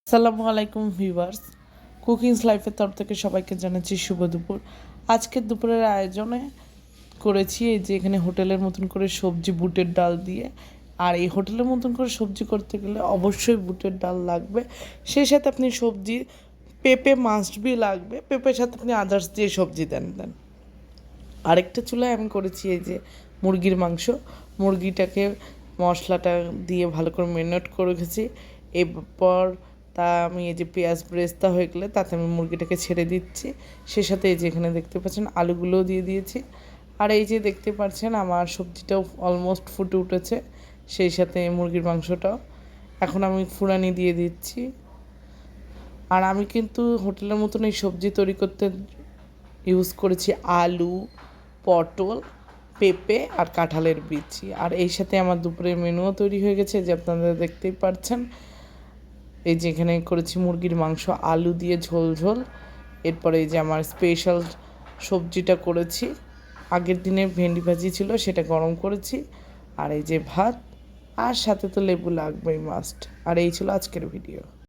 আসসালামু আলাইকুম viewers, cookings লাইফের তরফ থেকে সবাইকে জানাচ্ছি শুভ দুপুর। আজকের দুপুরের আয়োজনে করেছি এই যে এখানে হোটেলের মতন করে সবজি বুটের ডাল দিয়ে। আর এই হোটেলের মতন করে সবজি করতে গেলে অবশ্যই বুটের ডাল লাগবে, সেই সাথে আপনি সবজি পেঁপে মাস্ট বি লাগবে, পেঁপের সাথে আপনি আদার্স দিয়ে সবজি দেন। আরেকটা চুলায় আমি করেছি এই যে মুরগির মাংস। মুরগিটাকে মশলাটা দিয়ে ভালো করে ম্যারিনেট করে রেখেছি। এরপর আমি এই যে পেঁয়াজ ব্রেস্তা হয়ে গেলে তাতে আমি মুরগিটাকে ছেড়ে দিচ্ছি। সে সাথে এই যে এখানে দেখতে পাচ্ছেন আলুগুলোও দিয়ে দিয়েছি। আর এই যে দেখতে পাচ্ছেন আমার সবজিটাও অলমোস্ট ফুটে উঠেছে, সেই সাথে মুরগির মাংসটাও। এখন আমি ফুরানি দিয়ে দিচ্ছি। আর আমি কিন্তু হোটেলের মতন এই সবজি তৈরি করতে ইউজ করেছি আলু, পটল, পেঁপে আর কাঁঠালের বিচি। আর এই সাথে আমার দুপুরের মেনুও তৈরি হয়ে গেছে, যে আপনারা দেখতেই পাচ্ছেন। এই যে এখানে করেছি মুরগির মাংস আলু দিয়ে ঝোল। এরপরে এই যে আমার স্পেশাল সবজিটা করেছি, আগের দিনের ভেন্ডি ভাজি ছিল সেটা গরম করেছি। আর এই যে ভাত, আর সাথে তো লেবু লাগবেই মাস্ট। আর এই ছিল আজকের ভিডিও।